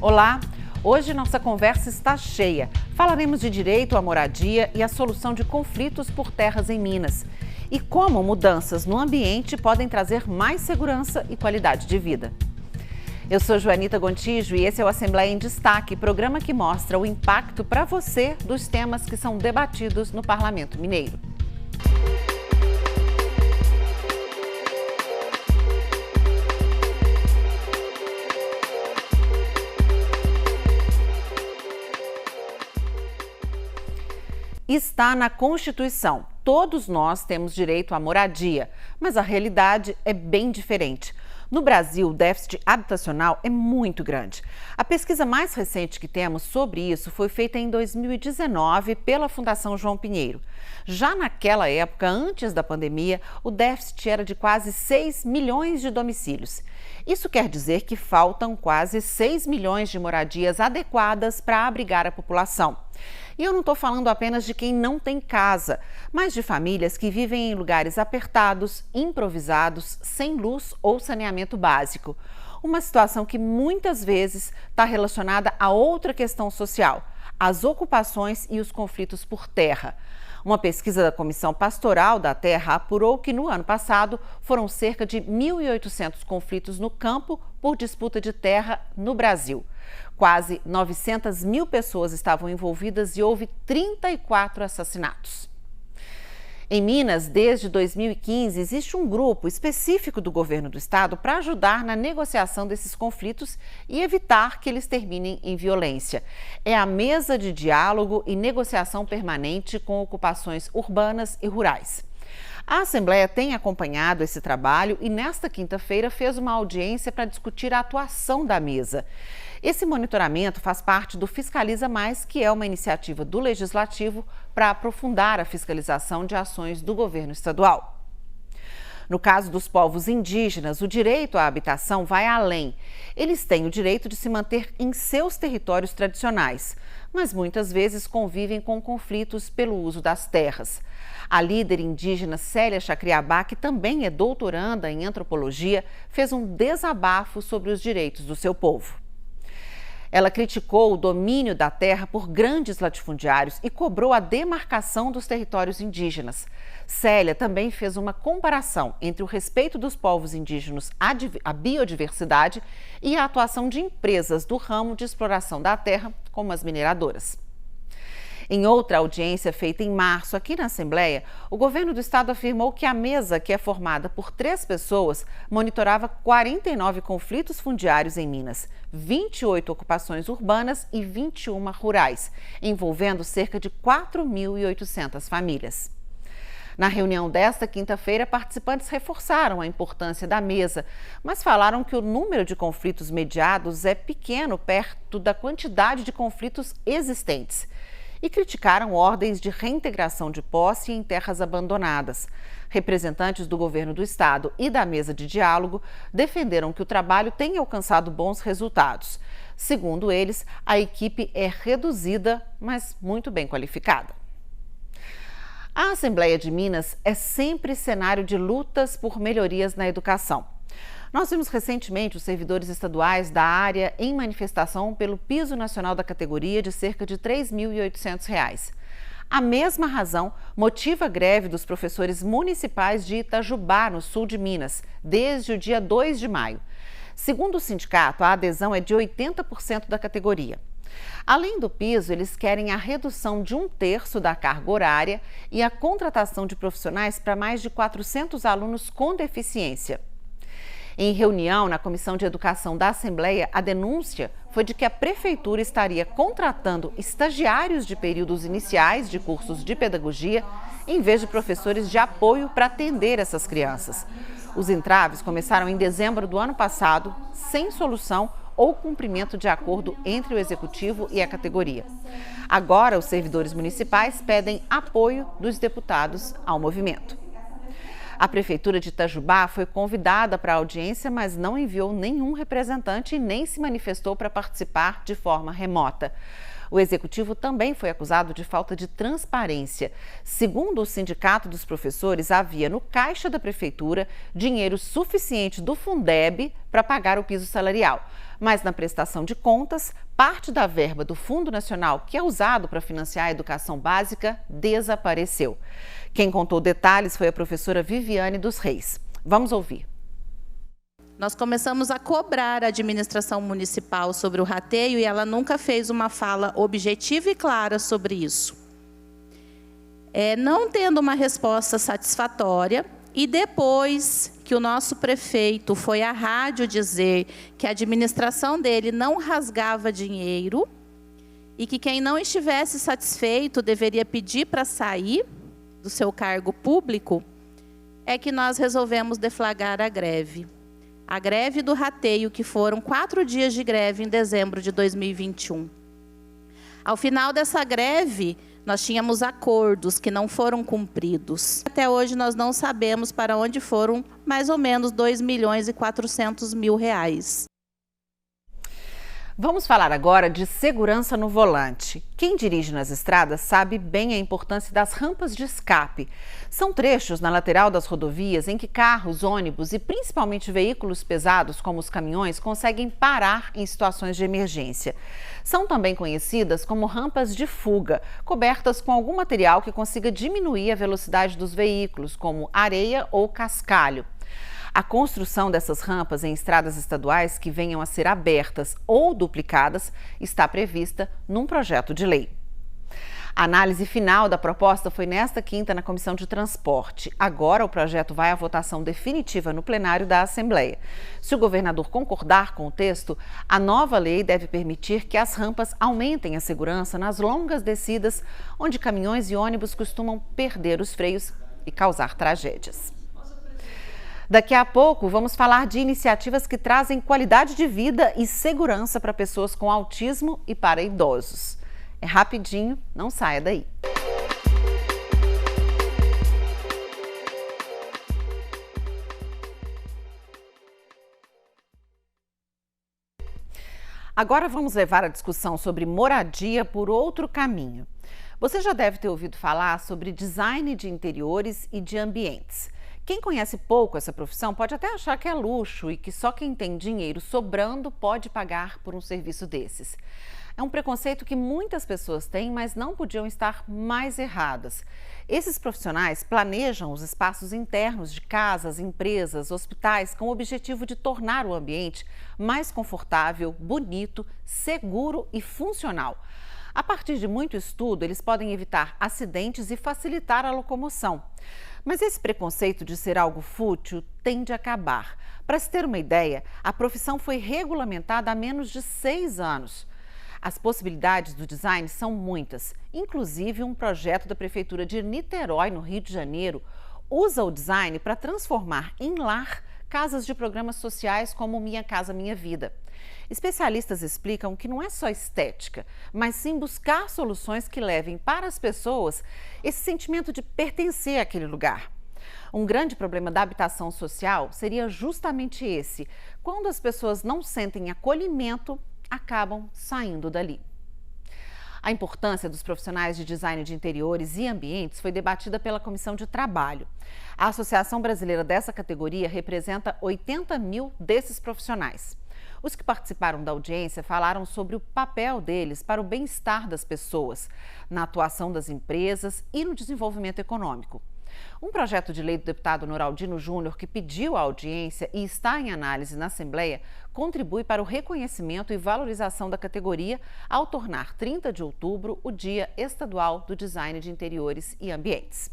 Olá! Hoje nossa conversa está cheia. Falaremos de direito à moradia e a solução de conflitos por terras em Minas. E como mudanças no ambiente podem trazer mais segurança e qualidade de vida. Eu sou Joanita Gontijo e esse é o Assembleia em Destaque, programa que mostra o impacto para você dos temas que são debatidos no Parlamento Mineiro. Está na Constituição. Todos nós temos direito à moradia, mas a realidade é bem diferente. No Brasil, o déficit habitacional é muito grande. A pesquisa mais recente que temos sobre isso foi feita em 2019 pela Fundação João Pinheiro. Já naquela época, antes da pandemia, o déficit era de quase 6 milhões de domicílios. Isso quer dizer que faltam quase 6 milhões de moradias adequadas para abrigar a população. E eu não estou falando apenas de quem não tem casa, mas de famílias que vivem em lugares apertados, improvisados, sem luz ou saneamento básico. Uma situação que muitas vezes está relacionada a outra questão social, as ocupações e os conflitos por terra. Uma pesquisa da Comissão Pastoral da Terra apurou que no ano passado foram cerca de 1.800 conflitos no campo por disputa de terra no Brasil. Quase 900 mil pessoas estavam envolvidas e houve 34 assassinatos. Em Minas, desde 2015, existe um grupo específico do governo do estado para ajudar na negociação desses conflitos e evitar que eles terminem em violência. É a Mesa de Diálogo e Negociação Permanente com Ocupações Urbanas e Rurais. A Assembleia tem acompanhado esse trabalho e nesta quinta-feira fez uma audiência para discutir a atuação da mesa. Esse monitoramento faz parte do Fiscaliza Mais, que é uma iniciativa do Legislativo para aprofundar a fiscalização de ações do governo estadual. No caso dos povos indígenas, o direito à habitação vai além. Eles têm o direito de se manter em seus territórios tradicionais, mas muitas vezes convivem com conflitos pelo uso das terras. A líder indígena Célia Chacriabá, que também é doutoranda em antropologia, fez um desabafo sobre os direitos do seu povo. Ela criticou o domínio da terra por grandes latifundiários e cobrou a demarcação dos territórios indígenas. Célia também fez uma comparação entre o respeito dos povos indígenas à biodiversidade e a atuação de empresas do ramo de exploração da terra, como as mineradoras. Em outra audiência feita em março aqui na Assembleia, o governo do estado afirmou que a mesa, que é formada por 3 pessoas, monitorava 49 conflitos fundiários em Minas, 28 ocupações urbanas e 21 rurais, envolvendo cerca de 4.800 famílias. Na reunião desta quinta-feira, participantes reforçaram a importância da mesa, mas falaram que o número de conflitos mediados é pequeno perto da quantidade de conflitos existentes. E criticaram ordens de reintegração de posse em terras abandonadas. Representantes do governo do estado e da mesa de diálogo defenderam que o trabalho tem alcançado bons resultados. Segundo eles, a equipe é reduzida, mas muito bem qualificada. A Assembleia de Minas é sempre cenário de lutas por melhorias na educação. Nós vimos recentemente os servidores estaduais da área em manifestação pelo piso nacional da categoria de cerca de R$ 3.800. A mesma razão motiva a greve dos professores municipais de Itajubá, no sul de Minas, desde o dia 2 de maio. Segundo o sindicato, a adesão é de 80% da categoria. Além do piso, eles querem a redução de 1/3 da carga horária e a contratação de profissionais para mais de 400 alunos com deficiência. Em reunião na Comissão de Educação da Assembleia, a denúncia foi de que a Prefeitura estaria contratando estagiários de períodos iniciais de cursos de pedagogia, em vez de professores de apoio para atender essas crianças. Os entraves começaram em dezembro do ano passado, sem solução ou cumprimento de acordo entre o Executivo e a categoria. Agora, os servidores municipais pedem apoio dos deputados ao movimento. A Prefeitura de Itajubá foi convidada para a audiência, mas não enviou nenhum representante e nem se manifestou para participar de forma remota. O executivo também foi acusado de falta de transparência. Segundo o Sindicato dos Professores, havia no caixa da prefeitura dinheiro suficiente do Fundeb para pagar o piso salarial. Mas na prestação de contas, parte da verba do Fundo Nacional, que é usado para financiar a educação básica, desapareceu. Quem contou detalhes foi a professora Viviane dos Reis. Vamos ouvir. Nós começamos a cobrar a administração municipal sobre o rateio e ela nunca fez uma fala objetiva e clara sobre isso. Não tendo uma resposta satisfatória, e depois que o nosso prefeito foi à rádio dizer que a administração dele não rasgava dinheiro e que quem não estivesse satisfeito deveria pedir para sair do seu cargo público, é que nós resolvemos deflagrar a greve. A greve do rateio, que foram 4 dias de greve em dezembro de 2021. Ao final dessa greve, nós tínhamos acordos que não foram cumpridos. Até hoje nós não sabemos para onde foram mais ou menos R$2.400.000. Vamos falar agora de segurança no volante. Quem dirige nas estradas sabe bem a importância das rampas de escape. São trechos na lateral das rodovias em que carros, ônibus e principalmente veículos pesados, como os caminhões, conseguem parar em situações de emergência. São também conhecidas como rampas de fuga, cobertas com algum material que consiga diminuir a velocidade dos veículos, como areia ou cascalho. A construção dessas rampas em estradas estaduais que venham a ser abertas ou duplicadas está prevista num projeto de lei. A análise final da proposta foi nesta quinta na Comissão de Transporte. Agora o projeto vai à votação definitiva no plenário da Assembleia. Se o governador concordar com o texto, a nova lei deve permitir que as rampas aumentem a segurança nas longas descidas, onde caminhões e ônibus costumam perder os freios e causar tragédias. Daqui a pouco, vamos falar de iniciativas que trazem qualidade de vida e segurança para pessoas com autismo e para idosos. É rapidinho, não saia daí. Agora vamos levar a discussão sobre moradia por outro caminho. Você já deve ter ouvido falar sobre design de interiores e de ambientes. Quem conhece pouco essa profissão pode até achar que é luxo e que só quem tem dinheiro sobrando pode pagar por um serviço desses. É um preconceito que muitas pessoas têm, mas não podiam estar mais erradas. Esses profissionais planejam os espaços internos de casas, empresas, hospitais, com o objetivo de tornar o ambiente mais confortável, bonito, seguro e funcional. A partir de muito estudo, eles podem evitar acidentes e facilitar a locomoção. Mas esse preconceito de ser algo fútil tende a acabar. Para se ter uma ideia, a profissão foi regulamentada há menos de 6 anos. As possibilidades do design são muitas. Inclusive, um projeto da Prefeitura de Niterói, no Rio de Janeiro, usa o design para transformar em lar casas de programas sociais como Minha Casa Minha Vida. Especialistas explicam que não é só estética, mas sim buscar soluções que levem para as pessoas esse sentimento de pertencer àquele lugar. Um grande problema da habitação social seria justamente esse: quando as pessoas não sentem acolhimento, acabam saindo dali. A importância dos profissionais de design de interiores e ambientes foi debatida pela Comissão de Trabalho. A Associação Brasileira dessa categoria representa 80 mil desses profissionais. Os que participaram da audiência falaram sobre o papel deles para o bem-estar das pessoas, na atuação das empresas e no desenvolvimento econômico. Um projeto de lei do deputado Noraldino Júnior, que pediu a audiência e está em análise na Assembleia, contribui para o reconhecimento e valorização da categoria ao tornar 30 de outubro o Dia Estadual do Design de Interiores e Ambientes.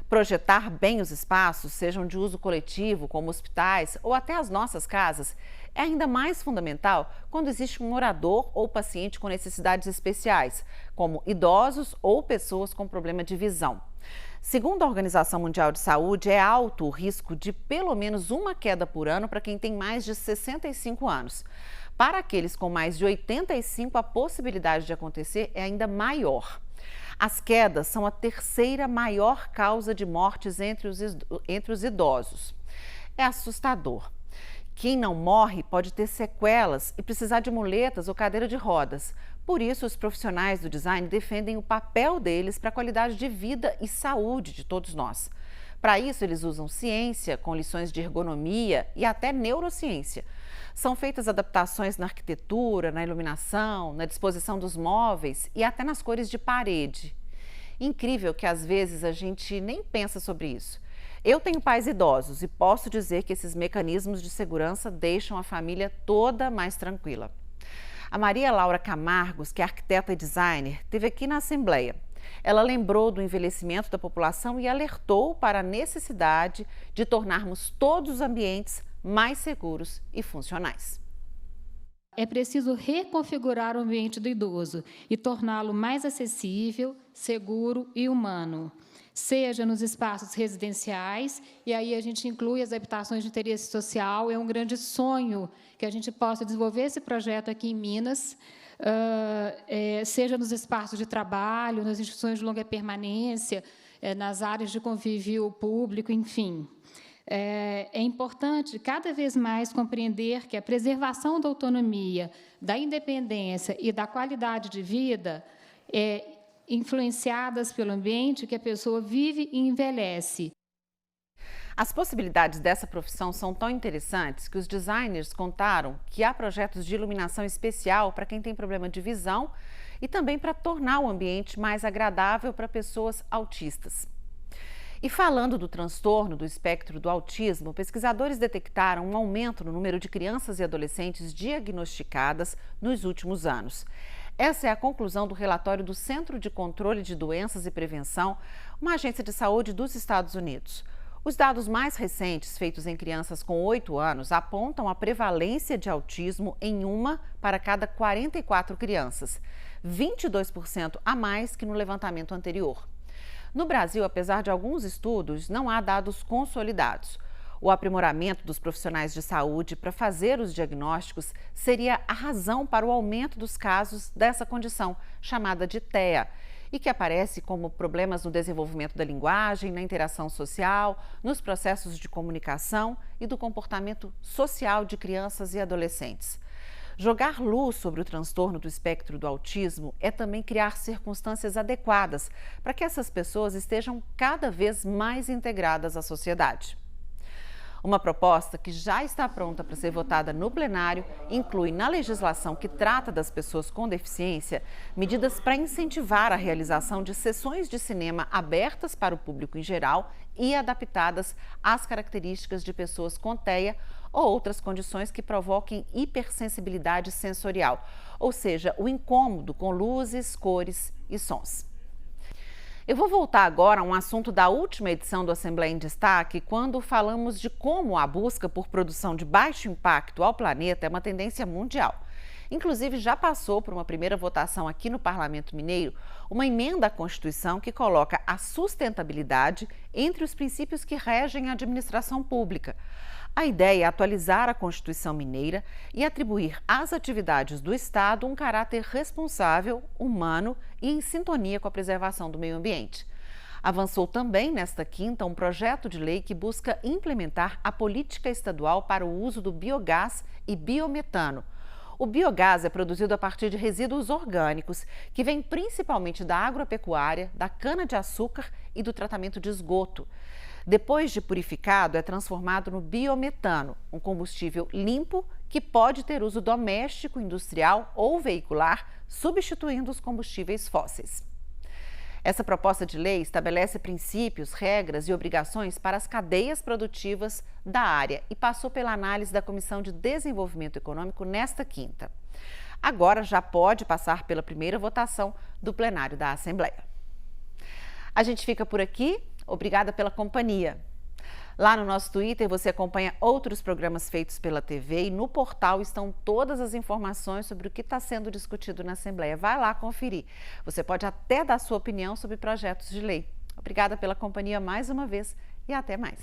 Projetar bem os espaços, sejam de uso coletivo, como hospitais ou até as nossas casas, é ainda mais fundamental quando existe um morador ou paciente com necessidades especiais, como idosos ou pessoas com problema de visão. Segundo a Organização Mundial de Saúde, é alto o risco de pelo menos uma queda por ano para quem tem mais de 65 anos. Para aqueles com mais de 85, a possibilidade de acontecer é ainda maior. As quedas são a terceira maior causa de mortes entre os idosos. É assustador. Quem não morre pode ter sequelas e precisar de muletas ou cadeira de rodas. Por isso, os profissionais do design defendem o papel deles para a qualidade de vida e saúde de todos nós. Para isso, eles usam ciência, com lições de ergonomia e até neurociência. São feitas adaptações na arquitetura, na iluminação, na disposição dos móveis e até nas cores de parede. Incrível que às vezes a gente nem pensa sobre isso. Eu tenho pais idosos e posso dizer que esses mecanismos de segurança deixam a família toda mais tranquila. A Maria Laura Camargos, que é arquiteta e designer, esteve aqui na Assembleia. Ela lembrou do envelhecimento da população e alertou para a necessidade de tornarmos todos os ambientes mais seguros e funcionais. É preciso reconfigurar o ambiente do idoso e torná-lo mais acessível, seguro e humano, seja nos espaços residenciais, e aí a gente inclui as habitações de interesse social. É um grande sonho que a gente possa desenvolver esse projeto aqui em Minas, seja nos espaços de trabalho, nas instituições de longa permanência, nas áreas de convívio público, enfim. É importante cada vez mais compreender que a preservação da autonomia, da independência e da qualidade de vida influenciadas pelo ambiente que a pessoa vive e envelhece. As possibilidades dessa profissão são tão interessantes que os designers contaram que há projetos de iluminação especial para quem tem problema de visão e também para tornar o ambiente mais agradável para pessoas autistas. E falando do transtorno do espectro do autismo, pesquisadores detectaram um aumento no número de crianças e adolescentes diagnosticadas nos últimos anos. Essa é a conclusão do relatório do Centro de Controle de Doenças e Prevenção, uma agência de saúde dos Estados Unidos. Os dados mais recentes, feitos em crianças com 8 anos, apontam a prevalência de autismo em 1 para cada 44 crianças, 22% a mais que no levantamento anterior. No Brasil, apesar de alguns estudos, não há dados consolidados. O aprimoramento dos profissionais de saúde para fazer os diagnósticos seria a razão para o aumento dos casos dessa condição, chamada de TEA, e que aparece como problemas no desenvolvimento da linguagem, na interação social, nos processos de comunicação e do comportamento social de crianças e adolescentes. Jogar luz sobre o transtorno do espectro do autismo é também criar circunstâncias adequadas para que essas pessoas estejam cada vez mais integradas à sociedade. Uma proposta que já está pronta para ser votada no plenário inclui na legislação que trata das pessoas com deficiência medidas para incentivar a realização de sessões de cinema abertas para o público em geral e adaptadas às características de pessoas com TEA ou outras condições que provoquem hipersensibilidade sensorial, ou seja, o incômodo com luzes, cores e sons. Eu vou voltar agora a um assunto da última edição do Assembleia em Destaque, quando falamos de como a busca por produção de baixo impacto ao planeta é uma tendência mundial. Inclusive, já passou por uma primeira votação aqui no Parlamento Mineiro uma emenda à Constituição que coloca a sustentabilidade entre os princípios que regem a administração pública. A ideia é atualizar a Constituição Mineira e atribuir às atividades do Estado um caráter responsável, humano e em sintonia com a preservação do meio ambiente. Avançou também nesta quinta um projeto de lei que busca implementar a política estadual para o uso do biogás e biometano. O biogás é produzido a partir de resíduos orgânicos, que vêm principalmente da agropecuária, da cana-de-açúcar e do tratamento de esgoto. Depois de purificado, é transformado no biometano, um combustível limpo que pode ter uso doméstico, industrial ou veicular, substituindo os combustíveis fósseis. Essa proposta de lei estabelece princípios, regras e obrigações para as cadeias produtivas da área e passou pela análise da Comissão de Desenvolvimento Econômico nesta quinta. Agora já pode passar pela primeira votação do plenário da Assembleia. A gente fica por aqui. Obrigada pela companhia. Lá no nosso Twitter você acompanha outros programas feitos pela TV e no portal estão todas as informações sobre o que está sendo discutido na Assembleia. Vai lá conferir. Você pode até dar sua opinião sobre projetos de lei. Obrigada pela companhia mais uma vez e até mais.